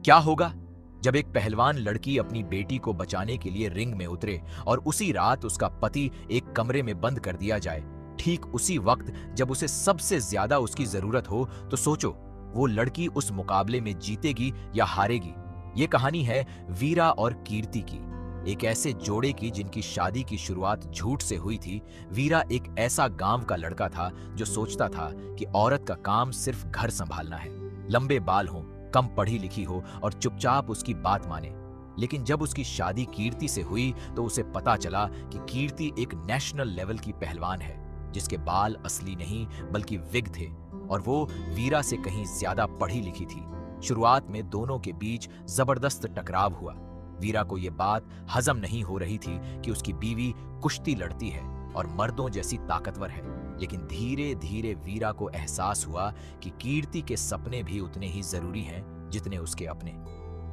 क्या होगा जब एक पहलवान लड़की अपनी बेटी को बचाने के लिए रिंग में उतरे और उसी रात उसका पति एक कमरे में बंद कर दिया जाए, ठीक उसी वक्त जब उसे सबसे ज्यादा उसकी जरूरत हो। तो सोचो, वो लड़की उस मुकाबले में जीतेगी या हारेगी। ये कहानी है वीरा और कीर्ति की, एक ऐसे जोड़े की जिनकी शादी की शुरुआत झूठ से हुई थी। वीरा एक ऐसा गांव का लड़का था जो सोचता था कि औरत का काम सिर्फ घर संभालना है, लंबे बाल हों, कम पढ़ी लिखी हो और चुपचाप उसकी बात माने। लेकिन जब उसकी शादी कीर्ति से हुई तो उसे पता चला कि कीर्ति एक नेशनल लेवल की पहलवान है, जिसके बाल असली नहीं बल्कि विग थे, और वो वीरा से कहीं ज्यादा पढ़ी लिखी थी। शुरुआत में दोनों के बीच जबरदस्त टकराव हुआ। वीरा को यह बात हजम नहीं हो रही थी कि उसकी बीवी कुश्ती लड़ती है और मर्दों जैसी ताकतवर है। लेकिन धीरे धीरे वीरा को एहसास हुआ कि कीर्ति के सपने भी उतने ही जरूरी हैं जितने उसके अपने।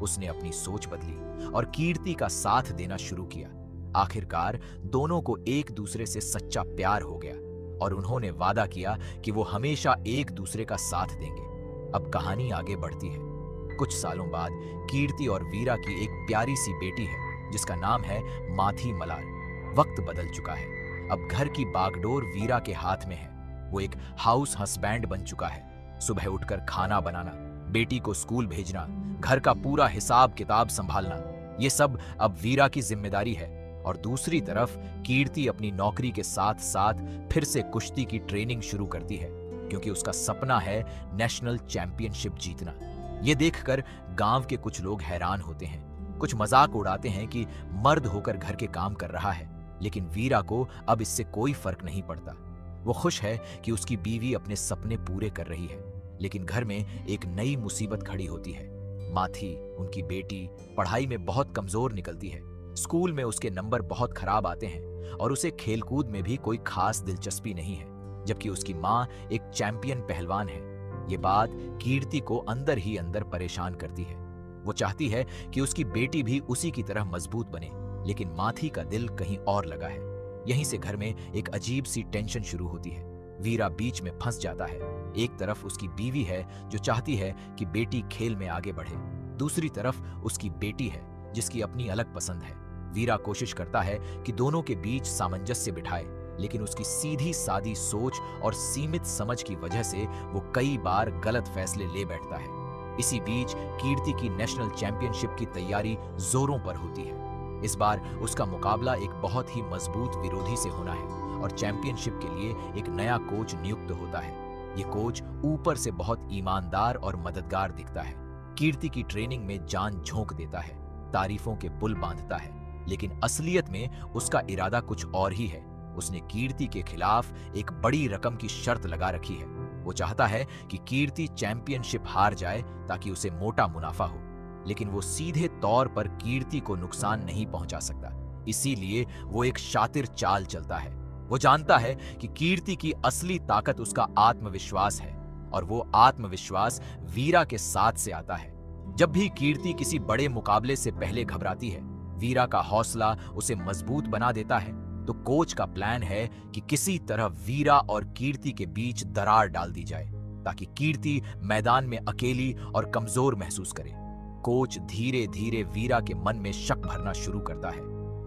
उसने अपनी सोच बदली और कीर्ति का साथ देना शुरू किया। आखिरकार दोनों को एक दूसरे से सच्चा प्यार हो गया और उन्होंने वादा किया कि वो हमेशा एक दूसरे का साथ देंगे। अब कहानी आगे बढ़ती है। कुछ सालों बाद कीर्ति और वीरा की एक प्यारी सी बेटी है जिसका नाम है माथी मलार। वक्त बदल चुका है। अब घर की बागडोर वीरा के हाथ में है। वो एक हाउस हस्बैंड बन चुका है। सुबह उठकर खाना बनाना, बेटी को स्कूल भेजना, घर का पूरा हिसाब किताब संभालना, ये सब अब वीरा की जिम्मेदारी है। और दूसरी तरफ कीर्ति अपनी नौकरी के साथ साथ फिर से कुश्ती की ट्रेनिंग शुरू करती है, क्योंकि उसका सपना है नेशनल चैंपियनशिप जीतना। ये देखकर गांव के कुछ लोग हैरान होते हैं, कुछ मजाक उड़ाते हैं कि मर्द होकर घर के काम कर रहा है। लेकिन वीरा को अब इससे कोई फर्क नहीं पड़ता। वो खुश है कि उसकी बीवी अपने सपने पूरे कर रही है। लेकिन घर में एक नई मुसीबत खड़ी होती है। माथी, उनकी बेटी, पढ़ाई में बहुत कमजोर निकलती है। स्कूल में उसके नंबर बहुत खराब आते हैं और उसे खेलकूद में भी कोई खास दिलचस्पी नहीं है, जबकि उसकी माँ एक चैंपियन पहलवान है। ये बात कीर्ति को अंदर ही अंदर परेशान करती है। वो चाहती है कि उसकी बेटी भी उसी की तरह मजबूत बने, लेकिन माथी का दिल कहीं और लगा है। यहीं से घर में एक अजीब सी टेंशन शुरू होती है। वीरा बीच में फंस जाता है। एक तरफ उसकी बीवी है जो चाहती है कि बेटी खेल में आगे बढ़े, दूसरी तरफ उसकी बेटी है जिसकी अपनी अलग पसंद है। वीरा कोशिश करता है कि दोनों के बीच सामंजस्य बिठाए, लेकिन उसकी सीधी सादी सोच और सीमित समझ की वजह से वो कई बार गलत फैसले ले बैठता है। इसी बीच कीर्ति की नेशनल चैंपियनशिप की तैयारी जोरों पर होती है। इस बार उसका मुकाबला एक बहुत ही मजबूत विरोधी से होना है और चैंपियनशिप के लिए एक नया कोच नियुक्त होता है। ये कोच ऊपर से बहुत ईमानदार और मददगार दिखता है। कीर्ति की ट्रेनिंग में जान झोंक देता है, तारीफों के पुल बांधता है, लेकिन असलियत में उसका इरादा कुछ और ही है। उसने कीर्ति के खिलाफ एक बड़ी रकम की शर्त लगा रखी है। वो चाहता है कि कीर्ति चैंपियनशिप हार जाए ताकि उसे मोटा मुनाफा हो, लेकिन वो सीधे तौर पर कीर्ति को नुकसान नहीं पहुंचा सकता। इसीलिए वो एक शातिर चाल चलता है। वो जानता है कि कीर्ति की असली ताकत उसका आत्मविश्वास है, और वो आत्मविश्वास वीरा के साथ से आता है। जब भी कीर्ति किसी बड़े मुकाबले से पहले घबराती है, वीरा का हौसला उसे मजबूत बना देता है। तो कोच का प्लान है कि किसी तरह वीरा और कीर्ति के बीच दरार डाल दी जाए ताकि कीर्ति मैदान में अकेली और कमजोर महसूस करे। कोच धीरे धीरे वीरा के मन में शक भरना शुरू करता है।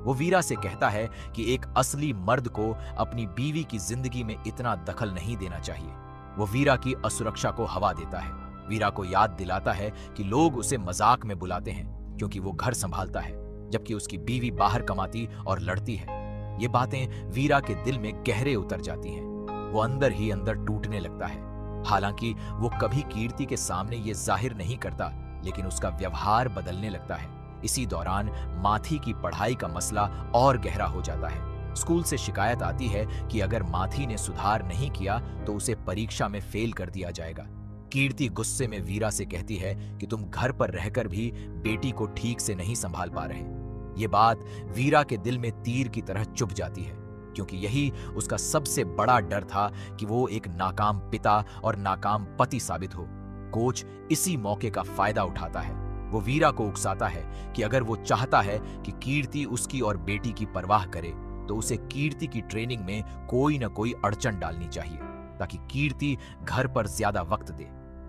वो वीरा से कहता है कि एक असली मर्द को अपनी बीवी की जिंदगी में इतना दखल नहीं देना चाहिए। वो वीरा की असुरक्षा को हवा देता है। वीरा को याद दिलाता है कि लोग उसे मजाक में बुलाते हैं क्योंकि वो घर संभालता है, जबकि उसकी बीवी बाहर कमाती और लड़ती है। ये बातें वीरा के दिल में गहरे उतर जाती हैं। वो अंदर ही अंदर टूटने लगता है। हालांकि वो कभी कीर्ति के सामने ये जाहिर नहीं करता, लेकिन उसका व्यवहार बदलने लगता है। इसी दौरान माथी की पढ़ाई का मसला और गहरा हो जाता है। स्कूल से शिकायत आती है कि अगर माथी ने सुधार नहीं किया तो उसे परीक्षा में फेल कर दिया जाएगा। कीर्ति गुस्से में वीरा से कहती है कि तुम घर पर रहकर भी बेटी को ठीक से नहीं संभाल पा रहे। ये बात वीरा के दिल में तीर की तरह चुभ जाती है, क्योंकि यही उसका सबसे बड़ा डर था कि वो एक नाकाम पिता और नाकाम पति साबित हो। कोच इसी मौके का फायदा उठाता है। वो वीरा को उकसाता है कि अगर वो चाहता है कि कीर्ति उसकी और बेटी की परवाह करे तो उसे कीर्ति की ट्रेनिंग में कोई न कोई अड़चन डालनी चाहिए ताकि कीर्ति घर पर ज्यादा वक्त दे।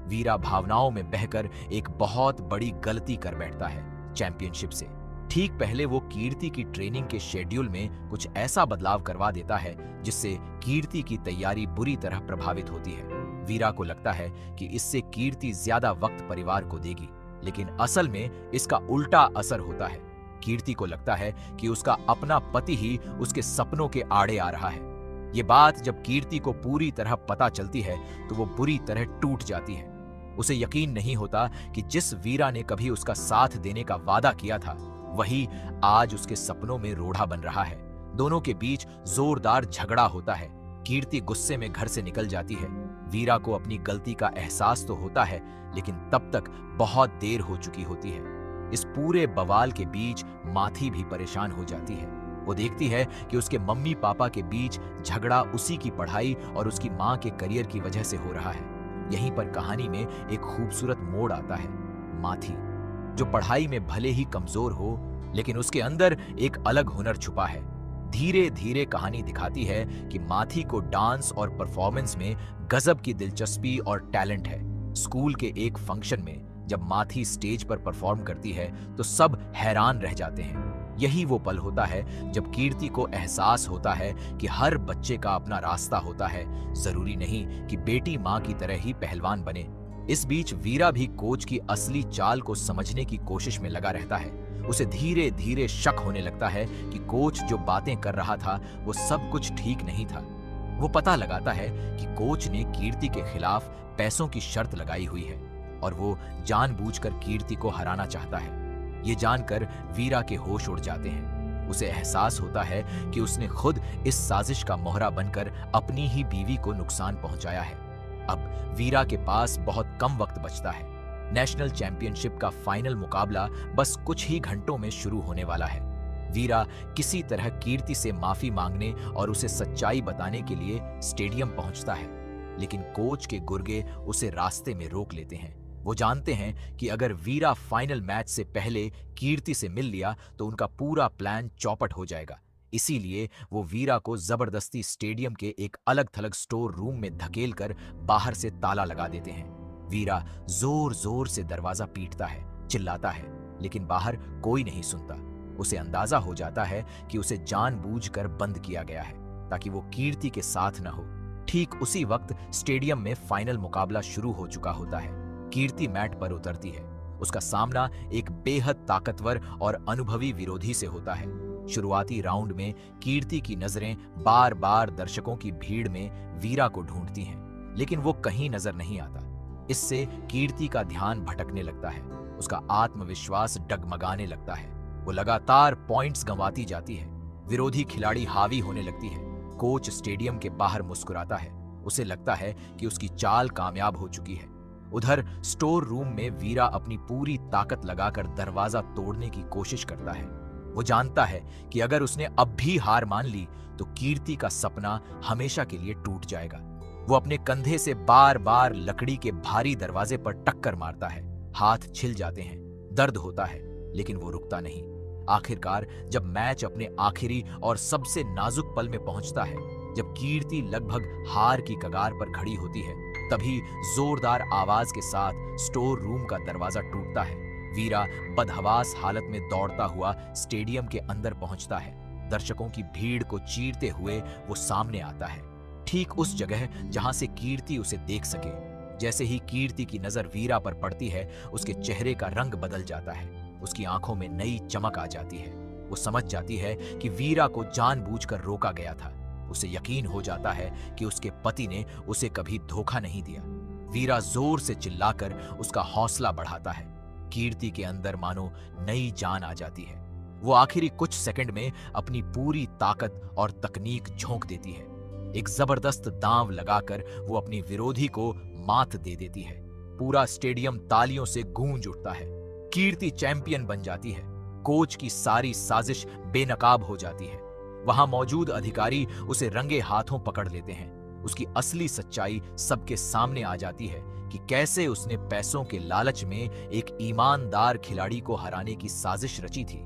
वीरा भावनाओं में बहकर एक बहुत बड़ी गलती कर बैठता है चैंपियनशिप से। ठीक पहले वो कीर्ति की ट्रेनिंग के शेड्यूल में कुछ ऐसा बदलाव करवा देता है जिससे कीर्ति की तैयारी बुरी तरह प्रभावित होती है। वीरा को लगता है कि इससे कीर्ति ज्यादा वक्त परिवार को देगी, लेकिन असल में इसका उल्टा असर होता है। कीर्ति को लगता है कि उसका अपना पति ही उसके सपनों के आड़े आ रहा है। ये बात जब कीर्ति को पूरी तरह पता चलती है तो वो बुरी तरह टूट जाती है। उसे यकीन नहीं होता कि जिस वीरा ने कभी उसका साथ देने का वादा किया था, वही आज उसके सपनों में रोड़ा बन रहा है। दोनों के बीच जोरदार झगड़ा होता है। कीर्ति गुस्से में घर से निकल जाती है। वीरा को अपनी गलती का एहसास तो होता है, लेकिन तब तक बहुत देर हो चुकी होती है। इस पूरे बवाल के बीच माथी भी परेशान हो जाती है। वो देखती है कि उसके मम्मी पापा के बीच झगड़ा उसी की पढ़ाई और उसकी माँ के करियर की वजह से हो रहा है। यहीं पर कहानी में एक खूबसूरत मोड़ आता है। माथी, जो पढ़ाई में भले ही कमजोर हो, लेकिन उसके अंदर एक अलग हुनर छुपा है। धीरे धीरे कहानी दिखाती है कि माथी को डांस और परफॉर्मेंस में गजब की दिलचस्पी और टैलेंट है। स्कूल के एक फंक्शन में जब माथी स्टेज पर परफॉर्म करती है तो सब हैरान रह जाते हैं। यही वो पल होता है जब कीर्ति को एहसास होता है कि हर बच्चे का अपना रास्ता होता है, जरूरी नहीं कि बेटी माँ की तरह ही पहलवान बने। इस बीच वीरा भी कोच की असली चाल को समझने की कोशिश में लगा रहता है। उसे धीरे धीरे शक होने लगता है कि कोच जो बातें कर रहा था वो सब कुछ ठीक नहीं था। वो पता लगाता है कि कोच ने कीर्ति के खिलाफ पैसों की शर्त लगाई हुई है और वो जानबूझकर कीर्ति को हराना चाहता है। ये जानकर वीरा के होश उड़ जाते हैं। उसे एहसास होता है कि उसने खुद इस साजिश का मोहरा बनकर अपनी ही बीवी को नुकसान पहुंचाया है। अब वीरा के पास बहुत कम वक्त बचता है। नेशनल चैंपियनशिप का फाइनल मुकाबला बस कुछ ही घंटों में शुरू होने वाला है। वीरा किसी तरह कीर्ति से माफी मांगने और उसे सच्चाई बताने के लिए स्टेडियम पहुंचता है, लेकिन कोच के गुर्गे उसे रास्ते में रोक लेते हैं। वो जानते हैं कि अगर वीरा फाइनल मैच से पहले कीर्ति से मिल लिया तो उनका पूरा प्लान चौपट हो जाएगा। इसीलिए वो वीरा को जबरदस्ती स्टेडियम के एक अलग थलग स्टोर रूम में धकेलकर बाहर से ताला लगा देते हैं। वीरा जोर जोर से दरवाजा पीटता है, चिल्लाता है, लेकिन बाहर कोई नहीं सुनता। उसे अंदाजा हो जाता है कि उसे जानबूझकर बंद किया गया है ताकि वो कीर्ति के साथ न हो। ठीक उसी वक्त स्टेडियम में फाइनल मुकाबला शुरू हो चुका होता है। कीर्ति मैट पर उतरती है। उसका सामना एक बेहद ताकतवर और अनुभवी विरोधी से होता है। शुरुआती राउंड में कीर्ति की नजरें बार बार दर्शकों की भीड़ में वीरा को ढूंढती हैं, लेकिन वो कहीं नजर नहीं आता। इससे कीर्ति का ध्यान भटकने लगता है। उसका आत्मविश्वास डगमगाने लगता है। वो लगातार पॉइंट्स गंवाती जाती है। विरोधी खिलाड़ी हावी होने लगती है। कोच स्टेडियम के बाहर मुस्कुराता है। उसे लगता है कि उसकी चाल कामयाब हो चुकी है। उधर स्टोर रूम में वीरा अपनी पूरी ताकत लगाकर दरवाजा तोड़ने की कोशिश करता है। वो जानता है कि अगर उसने अब भी हार मान ली तो कीर्ति का सपना हमेशा के लिए टूट जाएगा। वो अपने कंधे से बार बार लकड़ी के भारी दरवाजे पर टक्कर मारता है। हाथ छिल जाते हैं, दर्द होता है, लेकिन वो रुकता नहीं। आखिरकार जब मैच अपने आखिरी और सबसे नाजुक पल में पहुंचता है, जब कीर्ति लगभग हार की कगार पर खड़ी होती है, तभी जोरदार आवाज के साथ स्टोर रूम का दरवाजा टूटता है। वीरा बदहवास हालत में दौड़ता हुआ स्टेडियम के अंदर पहुंचता है। दर्शकों की भीड़ को चीरते हुए वो सामने आता है, ठीक उस जगह जहां से कीर्ति उसे देख सके। जैसे ही कीर्ति की नजर वीरा पर पड़ती है, उसके चेहरे का रंग बदल जाता है। उसकी आंखों में नई चमक आ जाती है। वो समझ जाती है कि वीरा को जानबूझकर रोका गया था। उसे यकीन हो जाता है कि उसके पति ने उसे कभी धोखा नहीं दिया। वीरा जोर से चिल्लाकर उसका हौसला बढ़ाता है। कीर्ति के अंदर मानो नई जान आ जाती है। वो आखिरी कुछ सेकंड में अपनी पूरी ताकत और तकनीक झोंक देती है। एक जबरदस्त दांव लगाकर वो अपनी विरोधी को मात दे देती है। पूरा स्टेडियम तालियों से गूंज उठता है। कीर्ति चैंपियन बन जाती है। कोच की सारी साजिश बेनकाब हो जाती है। वहां मौजूद अधिकारी उसे रंगे हाथों पकड़ लेते हैं। उसकी असली सच्चाई सबके सामने आ जाती है कि कैसे उसने पैसों के लालच में एक ईमानदार खिलाड़ी को हराने की साजिश रची थी।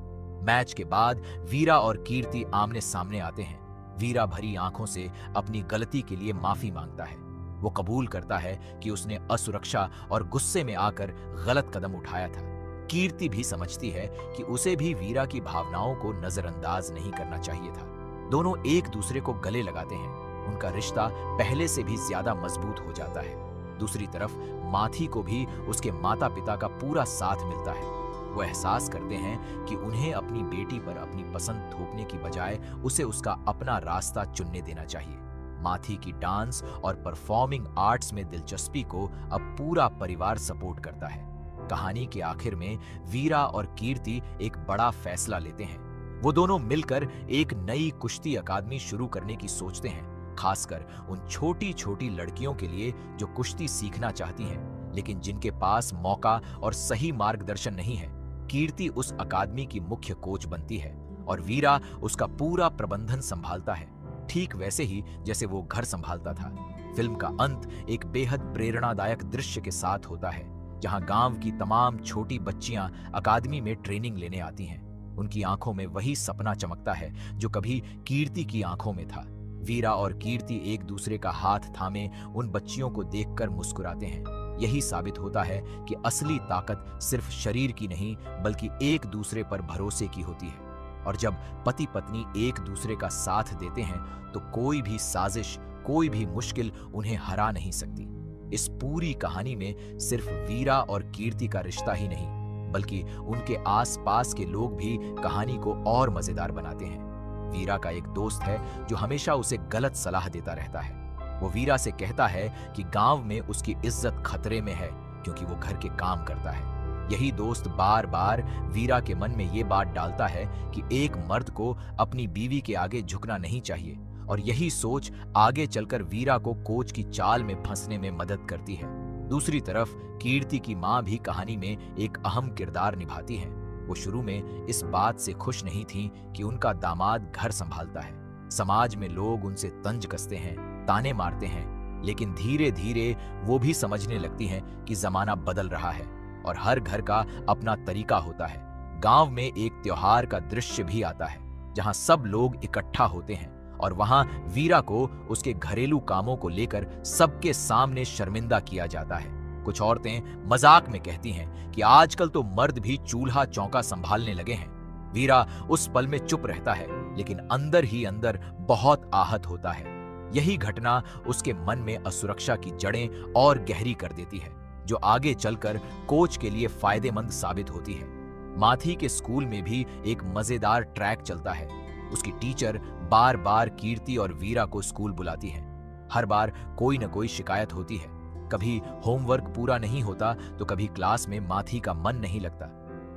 मैच के बाद वीरा और कीर्ति आमने सामने आते हैं। वीरा भरी आंखों से अपनी गलती के लिए माफी मांगता है। वो कबूल करता है कि उसने असुरक्षा और गुस्से में आकर गलत कदम उठाया था। कीर्ति भी समझती है कि उसे भी वीरा की भावनाओं को नजरअंदाज नहीं करना चाहिए था। दोनों एक दूसरे को गले लगाते हैं। उनका रिश्ता पहले से भी ज्यादा मजबूत हो जाता है। दूसरी तरफ माथी को भी उसके माता पिता का पूरा साथ मिलता है। वो एहसास करते हैं कि उन्हें अपनी बेटी पर अपनी पसंद थोपने की बजाय उसे उसका अपना रास्ता चुनने देना चाहिए। माथी की डांस और परफॉर्मिंग आर्ट्स में दिलचस्पी को अब पूरा परिवार सपोर्ट करता है। कहानी के आखिर में वीरा और कीर्ति एक बड़ा फैसला लेते हैं। वो दोनों मिलकर एक नई कुश्ती अकादमी शुरू करने की सोचते हैं, खासकर उन छोटी छोटी लड़कियों के लिए जो कुश्ती सीखना चाहती हैं, लेकिन जिनके पास मौका और सही मार्गदर्शन नहीं है। कीर्ति उस अकादमी की मुख्य कोच बनती है और वीरा उसका पूरा प्रबंधन संभालता है, ठीक वैसे ही जैसे वो घर संभालता था। फिल्म का अंत एक बेहद प्रेरणादायक दृश्य के साथ होता है, जहां गांव की तमाम छोटी बच्चियां अकादमी में ट्रेनिंग लेने आती हैं। उनकी आंखों में वही सपना चमकता है जो कभी कीर्ति की आंखों में था। वीरा और कीर्ति एक दूसरे का हाथ थामे उन बच्चियों को देखकर मुस्कुराते हैं। यही साबित होता है कि असली ताकत सिर्फ शरीर की नहीं बल्कि एक दूसरे पर भरोसे की होती है। और जब पति पत्नी एक दूसरे का साथ देते हैं तो कोई भी साजिश, कोई भी मुश्किल उन्हें हरा नहीं सकती। इस पूरी कहानी में सिर्फ वीरा और कीर्ति का रिश्ता ही नहीं बल्कि उनके आसपास के लोग भी कहानी को और मजेदार बनाते हैं। वीरा का एक दोस्त है जो हमेशा उसे गलत सलाह देता रहता है। वो वीरा से कहता है कि गांव में उसकी इज्जत खतरे में है क्योंकि वो घर के काम करता है। यही दोस्त बार बार वीरा के मन में ये बात डालता है कि एक मर्द को अपनी बीवी के आगे झुकना नहीं चाहिए, और यही सोच आगे चलकर वीरा को कोच की चाल में फंसने में मदद करती है। दूसरी तरफ कीर्ति की मां भी कहानी में एक अहम किरदार निभाती है। वो शुरू में इस बात से खुश नहीं थी कि उनका दामाद घर संभालता है। समाज में लोग उनसे तंज कसते हैं, ताने मारते हैं, लेकिन धीरे धीरे वो भी समझने लगती हैं कि जमाना बदल रहा है और हर घर का अपना तरीका होता है। गांव में एक त्योहार का दृश्य भी आता है जहां सब लोग इकट्ठा होते हैं और वहां वीरा को उसके घरेलू कामों को लेकर सबके सामने शर्मिंदा किया जाता है। कुछ औरतें मजाक में कहती हैं कि आजकल तो मर्द भी चूल्हा चौका संभालने लगे हैं। वीरा उस पल में चुप रहता है, लेकिन अंदर ही अंदर बहुत आहत होता है। यही घटना उसके मन में असुरक्षा की जड़ें और गहरी कर देती है, जो आगे चलकर कोच के लिए फायदेमंद साबित होती है। माथी के स्कूल में भी एक मजेदार ट्रैक चलता है। उसकी टीचर बार बार कीर्ति और वीरा को स्कूल बुलाती है। हर बार कोई न कोई शिकायत होती है। कभी होमवर्क पूरा नहीं होता तो कभी क्लास में माथी का मन नहीं लगता।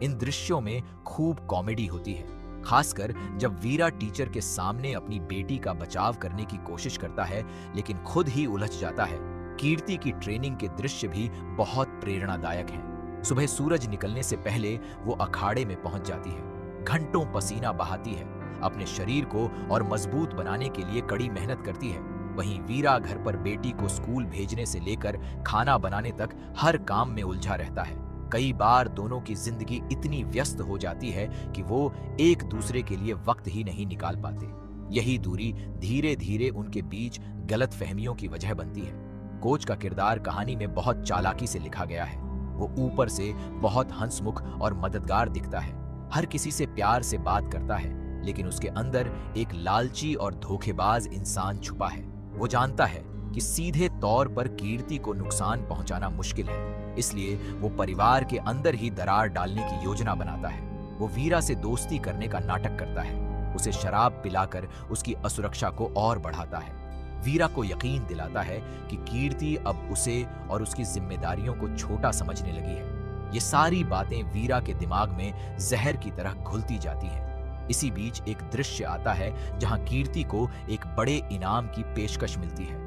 इन दृश्यों में खूब कॉमेडी होती है, खासकर जब वीरा टीचर के सामने अपनी बेटी का बचाव करने की कोशिश करता है लेकिन खुद ही उलझ जाता है। कीर्ति की ट्रेनिंग के दृश्य भी बहुत प्रेरणादायक हैं। सुबह सूरज निकलने से पहले वो अखाड़े में पहुंच जाती है, घंटों पसीना बहाती है, अपने शरीर को और मजबूत बनाने के लिए कड़ी मेहनत करती है। वहीं वीरा घर पर बेटी को स्कूल भेजने से लेकर खाना बनाने तक हर काम में उलझा रहता है। कई बार दोनों की जिंदगी इतनी व्यस्त हो जाती है कि वो एक दूसरे के लिए वक्त ही नहीं निकाल पाते। यही दूरी धीरे धीरे उनके बीच गलतफहमियों की वजह बनती है। कोच का किरदार कहानी में बहुत चालाकी से लिखा गया है। वो ऊपर से बहुत हंसमुख और मददगार दिखता है, हर किसी से प्यार से बात करता है, लेकिन उसके अंदर एक लालची और धोखेबाज इंसान छुपा है। वो जानता है कि सीधे तौर पर कीर्ति को नुकसान पहुंचाना मुश्किल है, इसलिए वो परिवार के अंदर ही दरार डालने की योजना बनाता है। वो वीरा से दोस्ती करने का नाटक करता है, उसे शराब पिलाकर उसकी असुरक्षा को और बढ़ाता है। वीरा को यकीन दिलाता है कि कीर्ति अब उसे और उसकी जिम्मेदारियों को छोटा समझने लगी है। ये सारी बातें वीरा के दिमाग में जहर की तरह घुलती जाती हैं। इसी बीच एक दृश्य आता है जहां कीर्ति को एक बड़े इनाम की पेशकश मिलती है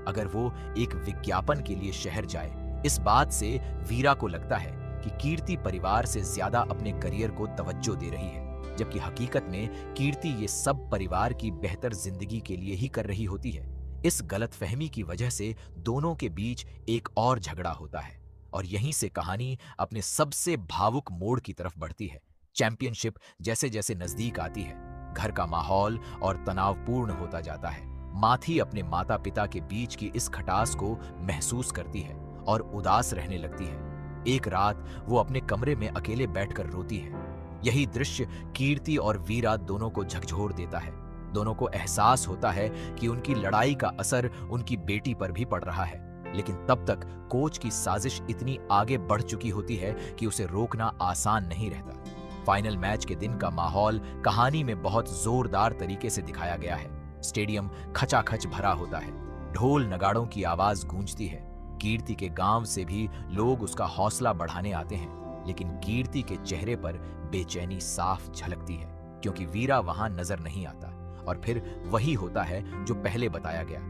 अगर वो एक विज्ञापन के लिए शहर जाए। इस बात से वीरा को लगता है कि कीर्ति परिवार से ज्यादा अपने करियर को तवज्जो दे रही है, जबकि हकीकत में कीर्ति ये सब परिवार की बेहतर जिंदगी के लिए ही कर रही होती है। इस गलतफहमी की वजह से दोनों के बीच एक और झगड़ा होता है और यहीं से कहानी अपने सबसे भावुक मोड़ की तरफ बढ़ती है। चैंपियनशिप जैसे जैसे नजदीक आती है, घर का माहौल और तनावपूर्ण होता जाता है। माथी अपने माता पिता के बीच की इस खटास को महसूस करती है और उदास रहने लगती है। एक रात वो अपने कमरे में अकेले बैठकर रोती है। यही दृश्य कीर्ति और वीरा दोनों को झकझोर देता है। दोनों को एहसास होता है कि उनकी लड़ाई का असर उनकी बेटी पर भी पड़ रहा है, लेकिन तब तक कोच की साजिश इतनी आगे बढ़ चुकी होती है कि उसे रोकना आसान नहीं रहता। फाइनल मैच के दिन का माहौल कहानी में बहुत जोरदार तरीके से दिखाया गया है। स्टेडियम खचाखच भरा होता है, ढोल नगाड़ों की आवाज गूंजती है। कीर्ति के गांव से भी लोग उसका हौसला बढ़ाने आते हैं, लेकिन कीर्ति के चेहरे पर बेचैनी साफ झलकती है क्योंकि वीरा वहां नजर नहीं आता। और फिर वही होता है जो पहले बताया गया।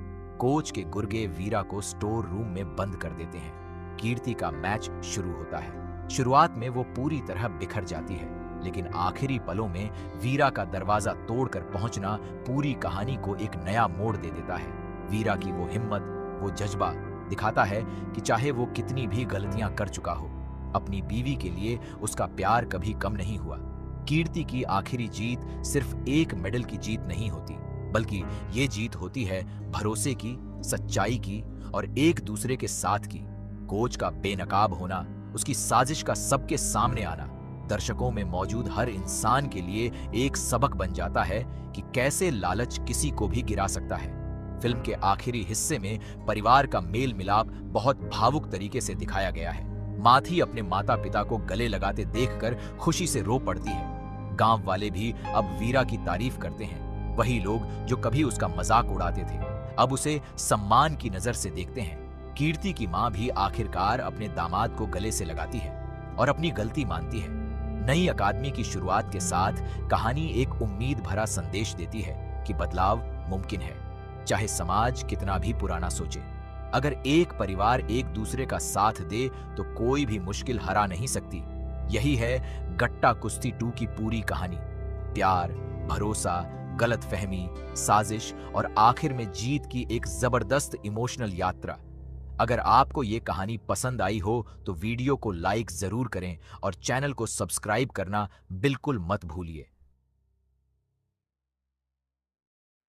कोच के गुर्गे वीरा को स्टोर रूम में बंद कर देते हैं। कीर्ति का मैच शुरू होता है। शुरुआत में वो पूरी तरह बिखर जाती है, लेकिन आखिरी पलों में वीरा का दरवाजा तोड़कर पहुंचना पूरी कहानी को एक नया मोड़ दे देता है। वीरा की वो हिम्मत, वो जज्बा दिखाता है कि चाहे वो कितनी भी गलतियां कर चुका हो, अपनी बीवी के लिए उसका प्यार कभी कम नहीं हुआ। कीर्ति की आखिरी जीत सिर्फ एक मेडल की जीत नहीं होती, बल्कि ये जीत होती है भरोसे की, सच्चाई की और एक दूसरे के साथ की। कोच का बेनकाब होना, उसकी साजिश का सबके सामने आना दर्शकों में मौजूद हर इंसान के लिए एक सबक बन जाता है कि कैसे लालच किसी को भी गिरा सकता है। फिल्म के आखिरी हिस्से में परिवार का मेल मिलाप बहुत भावुक तरीके से दिखाया गया है। माथी अपने माता पिता को गले लगाते देखकर खुशी से रो पड़ती है। गांव वाले भी अब वीरा की तारीफ करते हैं। वही लोग जो कभी उसका मजाक उड़ाते थे, अब उसे सम्मान की नजर से देखते हैं। कीर्ति की मां भी आखिरकार अपने दामाद को गले से लगाती है और अपनी गलती मानती है। नई अकादमी की शुरुआत के साथ कहानी एक उम्मीद भरा संदेश देती है कि बदलाव मुमकिन है, चाहे समाज कितना भी पुराना सोचे। अगर एक परिवार एक दूसरे का साथ दे तो कोई भी मुश्किल हरा नहीं सकती। यही है गट्टा कुश्ती 2 की पूरी कहानी। प्यार, भरोसा, गलतफहमी, साजिश और आखिर में जीत की एक जबरदस्त इमोशनल यात्रा। अगर आपको ये कहानी पसंद आई हो तो वीडियो को लाइक जरूर करें और चैनल को सब्सक्राइब करना बिल्कुल मत भूलिए।